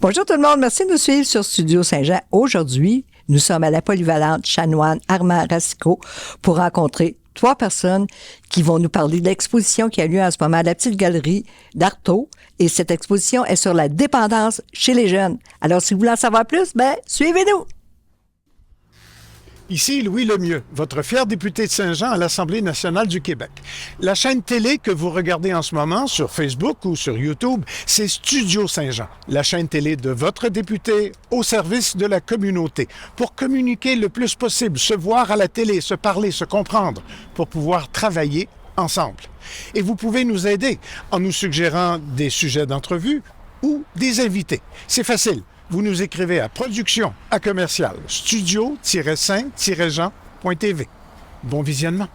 Bonjour tout le monde, merci de nous suivre sur Studio Saint-Jean. Aujourd'hui, nous sommes à la polyvalente Chanoine Armand Racicot pour rencontrer 3 personnes qui vont nous parler de l'exposition qui a lieu en ce moment à la Petite Galerie d'Artaud. Et cette exposition est sur la dépendance chez les jeunes. Alors, si vous voulez en savoir plus, suivez-nous! Ici Louis Lemieux, votre fier député de Saint-Jean à l'Assemblée nationale du Québec. La chaîne télé que vous regardez en ce moment sur Facebook ou sur YouTube, c'est Studio Saint-Jean, la chaîne télé de votre député au service de la communauté, pour communiquer le plus possible, se voir à la télé, se parler, se comprendre, pour pouvoir travailler ensemble. Et vous pouvez nous aider en nous suggérant des sujets d'entrevue ou des invités. C'est facile. Vous nous écrivez à production@studio-saint-jean.tv. Bon visionnement.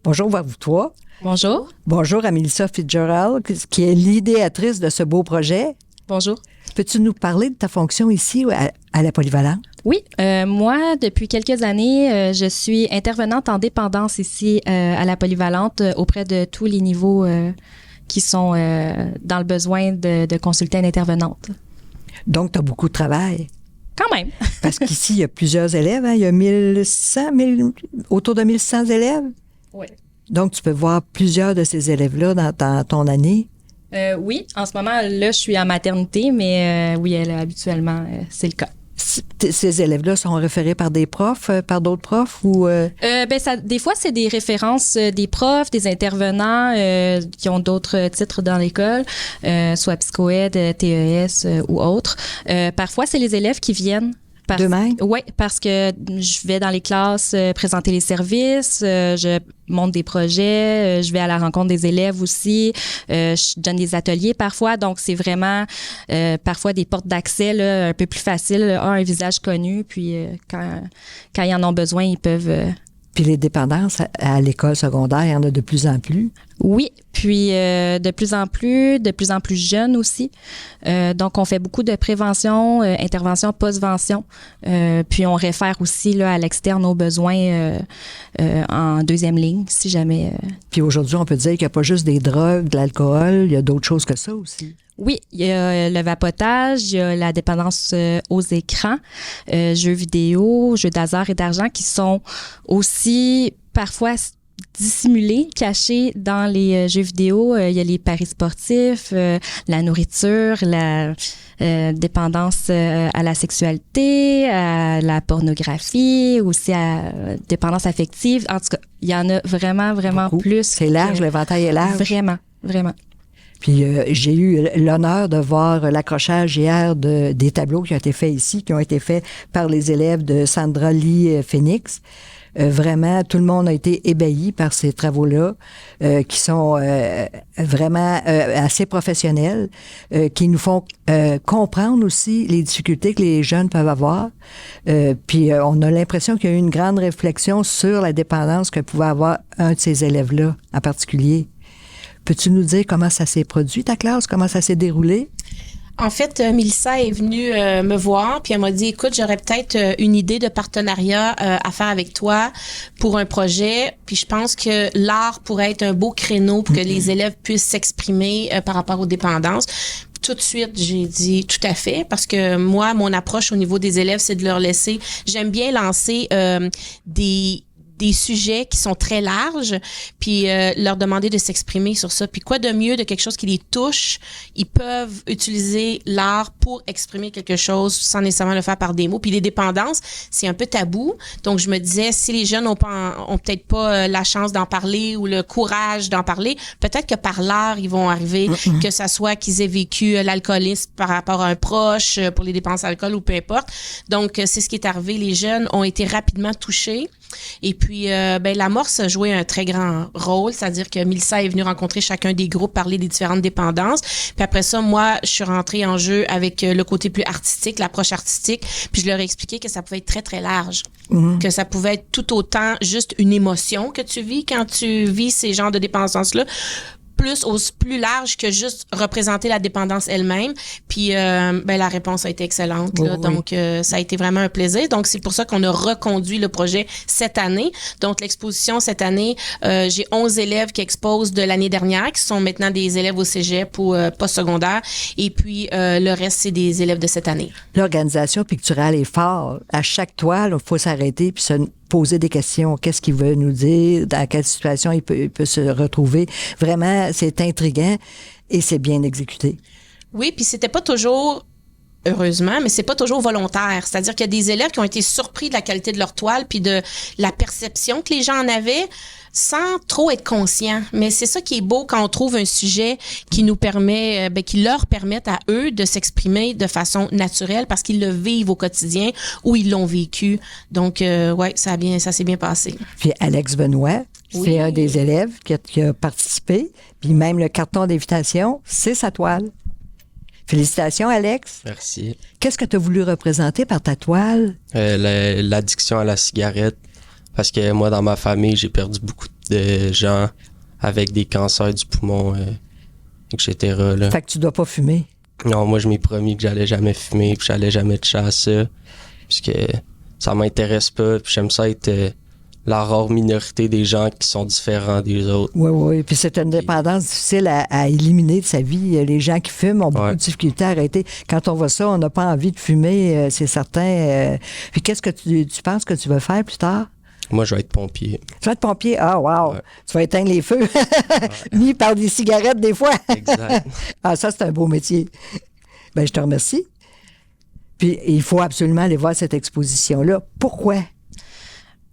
Bonjour à vous 3. Bonjour. Bonjour à Melissa Fitzgerald, qui est l'idéatrice de ce beau projet. Bonjour. Peux-tu nous parler de ta fonction ici à la Polyvalente? Oui, moi, depuis quelques années, je suis intervenante en dépendance ici à la Polyvalente auprès de tous les niveaux qui sont dans le besoin de consulter une intervenante. Donc, tu as beaucoup de travail. Quand même. Parce qu'ici, il y a plusieurs élèves. Hein? Il y a autour de 1100 élèves. Oui. Donc, tu peux voir plusieurs de ces élèves-là dans ton année. Oui, en ce moment, là, je suis en maternité, mais oui, habituellement, c'est le cas. Ces élèves-là sont référés par des profs, par d'autres profs ou... Des fois, c'est des références des profs, des intervenants qui ont d'autres titres dans l'école, soit psychoaide, TES ou autres. Parfois, c'est les élèves qui viennent. D'eux-mêmes? Oui, parce que je vais dans les classes présenter les services, je monte des projets, je vais à la rencontre des élèves aussi, je donne des ateliers parfois, donc c'est vraiment parfois des portes d'accès là, un peu plus faciles, un visage connu, puis quand ils en ont besoin, ils peuvent... Puis les dépendances à l'école secondaire, il y en a de plus en plus. Oui, puis de plus en plus jeunes aussi. Donc, on fait beaucoup de prévention, intervention, postvention. Puis, on réfère aussi là, à l'externe aux besoins en deuxième ligne, si jamais... Puis aujourd'hui, on peut dire qu'il n'y a pas juste des drogues, de l'alcool, il y a d'autres choses que ça aussi. Oui, il y a le vapotage, il y a la dépendance aux écrans, jeux vidéo, jeux d'hasard et d'argent qui sont aussi parfois dissimulés, cachés dans les jeux vidéo. Il y a les paris sportifs, la nourriture, la dépendance à la sexualité, à la pornographie, aussi à dépendance affective. En tout cas, il y en a vraiment beaucoup. Plus. C'est large, l'éventail est large. Vraiment. Puis j'ai eu l'honneur de voir l'accrochage hier des tableaux qui ont été faits ici, qui ont été faits par les élèves de Sandra Lee Phoenix. Vraiment, tout le monde a été ébahi par ces travaux-là, qui sont vraiment assez professionnels, qui nous font comprendre aussi les difficultés que les jeunes peuvent avoir. Puis on a l'impression qu'il y a eu une grande réflexion sur la dépendance que pouvait avoir un de ces élèves-là en particulier. Peux-tu nous dire comment ça s'est produit, ta classe? Comment ça s'est déroulé? En fait, Melissa est venue me voir, puis elle m'a dit, écoute, j'aurais peut-être une idée de partenariat à faire avec toi pour un projet, puis je pense que l'art pourrait être un beau créneau pour que les élèves puissent s'exprimer par rapport aux dépendances. Tout de suite, j'ai dit tout à fait, parce que moi, mon approche au niveau des élèves, c'est de leur laisser, j'aime bien lancer des sujets qui sont très larges, puis leur demander de s'exprimer sur ça. Puis quoi de mieux de quelque chose qui les touche? Ils peuvent utiliser l'art pour exprimer quelque chose sans nécessairement le faire par des mots. Puis les dépendances, c'est un peu tabou. Donc, je me disais, si les jeunes ont peut-être pas la chance d'en parler ou le courage d'en parler, peut-être que par l'art, ils vont arriver, que ça soit qu'ils aient vécu l'alcoolisme par rapport à un proche pour les dépenses d'alcool ou peu importe. Donc, c'est ce qui est arrivé. Les jeunes ont été rapidement touchés. Et puis, l'amorce a joué un très grand rôle, c'est-à-dire que Melissa est venue rencontrer chacun des groupes, parler des différentes dépendances. Puis après ça, moi, je suis rentrée en jeu avec le côté plus artistique, l'approche artistique. Puis je leur ai expliqué que ça pouvait être très, très large. Que ça pouvait être tout autant juste une émotion que tu vis quand tu vis ces genres de dépendances-là, plus large que juste représenter la dépendance elle-même. Puis la réponse a été excellente. Là. Oui. Donc, ça a été vraiment un plaisir. Donc, c'est pour ça qu'on a reconduit le projet cette année. Donc, l'exposition cette année, j'ai 11 élèves qui exposent de l'année dernière, qui sont maintenant des élèves au cégep ou postsecondaire. Et puis, le reste, c'est des élèves de cette année. L'organisation picturale est forte. À chaque toile, il faut s'arrêter puis se poser des questions. Qu'est-ce qu'il veut nous dire? Dans quelle situation il peut se retrouver? Vraiment, c'est intriguant et c'est bien exécuté. Oui, puis c'était pas toujours, heureusement, mais c'est pas toujours volontaire. C'est-à-dire qu'il y a des élèves qui ont été surpris de la qualité de leur toile puis de la perception que les gens en avaient sans trop être conscients. Mais c'est ça qui est beau quand on trouve un sujet qui nous permet, qui leur permette à eux de s'exprimer de façon naturelle parce qu'ils le vivent au quotidien ou ils l'ont vécu. Donc, ça s'est bien passé. Puis Alex Benoît, Oui. c'est un des élèves qui a participé. Puis même le carton d'invitation, c'est sa toile. Félicitations, Alex. Merci. Qu'est-ce que tu as voulu représenter par ta toile? L'addiction à la cigarette, parce que moi, dans ma famille, j'ai perdu beaucoup de gens avec des cancers du poumon, etc. Là. Fait que tu dois pas fumer. Non, moi, je m'ai promis que j'allais jamais fumer, puis j'allais jamais toucher à ça, puisque ça m'intéresse pas, puis j'aime ça être la rare minorité des gens qui sont différents des autres. Oui, oui. Puis c'est une dépendance difficile à éliminer de sa vie. Les gens qui fument ont beaucoup de difficultés à arrêter. Quand on voit ça, on n'a pas envie de fumer, c'est certain. Puis qu'est-ce que tu penses que tu vas faire plus tard? Moi, je vais être pompier. Tu vas être pompier? Ah, wow! Ouais. Tu vas éteindre les feux. Mis par des cigarettes, des fois. Exact. Ah, ça, c'est un beau métier. Bien, je te remercie. Puis, il faut absolument aller voir cette exposition-là. Pourquoi?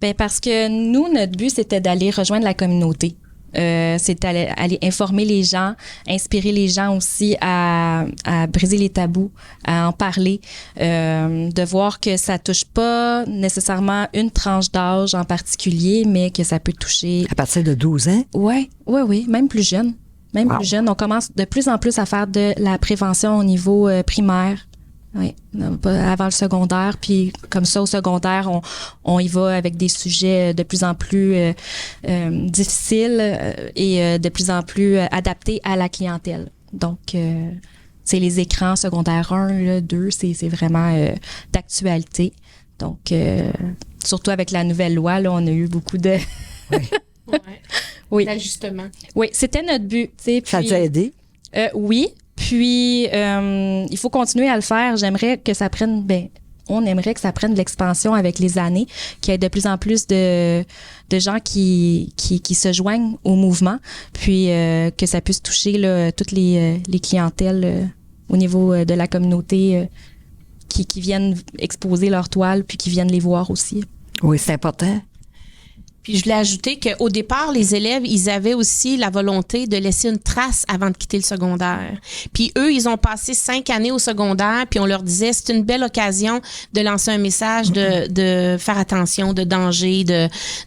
Ben parce que nous, notre but, c'était d'aller rejoindre la communauté. C'est aller informer les gens, inspirer les gens aussi à briser les tabous, à en parler, de voir que ça touche pas nécessairement une tranche d'âge en particulier, mais que ça peut toucher... À partir de 12 ans? Oui, même plus jeune. Même plus jeune. On commence de plus en plus à faire de la prévention au niveau primaire. Oui, avant le secondaire. Puis comme ça, au secondaire, on y va avec des sujets de plus en plus difficiles et de plus en plus adaptés à la clientèle. Donc, c'est les écrans secondaire 1, là, 2, c'est vraiment d'actualité. Donc, surtout avec la nouvelle loi, là, on a eu beaucoup de... Oui. L'ajustement. Oui, c'était notre but. Puis, Ça t'a aidé? Oui. Puis, il faut continuer à le faire. J'aimerais que ça prenne... on aimerait que ça prenne de l'expansion avec les années, qu'il y ait de plus en plus de gens qui se joignent au mouvement, puis que ça puisse toucher là, toutes les clientèles au niveau de la communauté qui viennent exposer leurs toiles, puis qui viennent les voir aussi. Oui, c'est important. Puis je voulais ajouter qu'au départ, les élèves, ils avaient aussi la volonté de laisser une trace avant de quitter le secondaire. Puis eux, ils ont passé 5 années au secondaire, puis on leur disait, c'est une belle occasion de lancer un message de faire attention, de danger.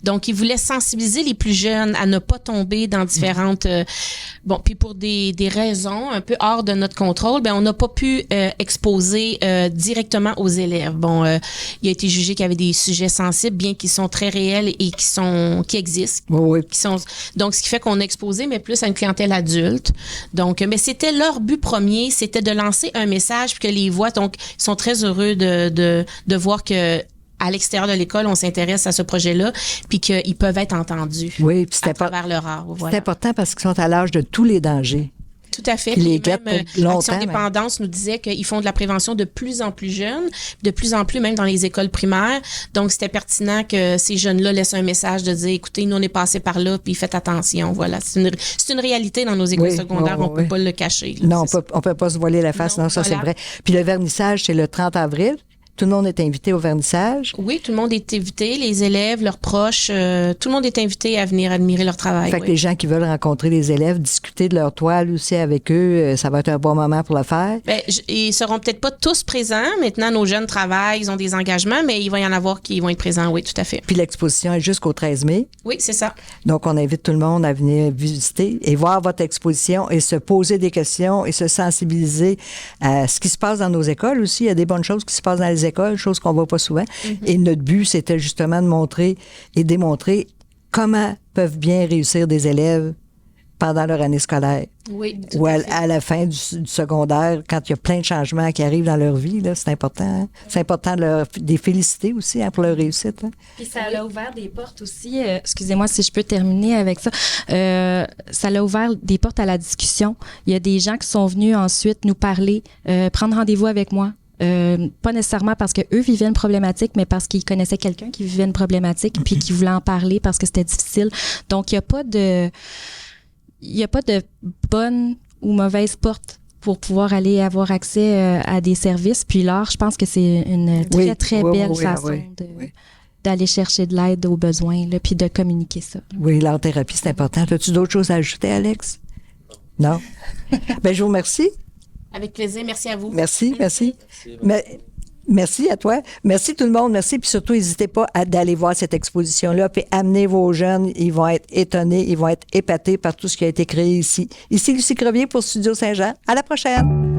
Donc, ils voulaient sensibiliser les plus jeunes à ne pas tomber dans différentes... puis pour des raisons un peu hors de notre contrôle, on n'a pas pu exposer directement aux élèves. Il a été jugé qu'il y avait des sujets sensibles, bien qu'ils sont très réels et qui existent. Oui. Donc, ce qui fait qu'on a exposé, mais plus à une clientèle adulte. Donc, mais c'était leur but premier, c'était de lancer un message puis que les voix, donc, ils sont très heureux de voir que à l'extérieur de l'école, on s'intéresse à ce projet-là, puis qu'ils peuvent être entendus à travers leur art. Voilà. C'est important parce qu'ils sont à l'âge de tous les dangers. Tout à fait. Puis les même guettent pour longtemps. Action Dépendance nous disait qu'ils font de la prévention de plus en plus jeunes, de plus en plus même dans les écoles primaires. Donc, c'était pertinent que ces jeunes-là laissent un message de dire, écoutez, nous, on est passé par là, puis faites attention. Voilà. C'est une réalité dans nos écoles secondaires. On peut pas le cacher. Là, non, on peut pas se voiler la face. Non, ça, c'est vrai. Puis le vernissage, c'est le 30 avril. Tout le monde est invité au vernissage. Oui, tout le monde est invité, les élèves, leurs proches, tout le monde est invité à venir admirer leur travail. Fait que les gens qui veulent rencontrer les élèves, discuter de leur toile aussi avec eux, ça va être un bon moment pour le faire. Ils seront peut-être pas tous présents. Maintenant, nos jeunes travaillent, ils ont des engagements, mais il va y en avoir qui vont être présents, oui, tout à fait. Puis l'exposition est jusqu'au 13 mai. Oui, c'est ça. Donc, on invite tout le monde à venir visiter et voir votre exposition et se poser des questions et se sensibiliser à ce qui se passe dans nos écoles aussi. Il y a des bonnes choses qui se passent dans les écoles, chose qu'on voit pas souvent. Et notre but, c'était justement de montrer et démontrer comment peuvent bien réussir des élèves pendant leur année scolaire. Oui. Ou à la fin du secondaire, quand il y a plein de changements qui arrivent dans leur vie, là, c'est important. Hein? C'est important de les féliciter aussi pour leur réussite. Hein? Puis ça a ouvert des portes aussi, excusez-moi si je peux terminer avec ça, ça a ouvert des portes à la discussion. Il y a des gens qui sont venus ensuite nous parler, prendre rendez-vous avec moi. Pas nécessairement parce qu'eux vivaient une problématique, mais parce qu'ils connaissaient quelqu'un qui vivait une problématique puis qui voulait en parler parce que c'était difficile. Donc, il n'y a pas de bonne ou mauvaise porte pour pouvoir aller avoir accès à des services. Puis l'art, je pense que c'est une très belle façon d'aller chercher de l'aide aux besoins, là, puis de communiquer ça. Oui, l'art-thérapie, c'est important. As-tu d'autres choses à ajouter, Alex? Non? Ben, je vous remercie. Avec plaisir. Merci à vous. Merci. Merci à toi. Merci tout le monde. Merci. Puis surtout, n'hésitez pas d'aller voir cette exposition-là. Puis amenez vos jeunes. Ils vont être étonnés. Ils vont être épatés par tout ce qui a été créé ici. Ici, Lucie Crevier pour Studio Saint-Jean. À la prochaine.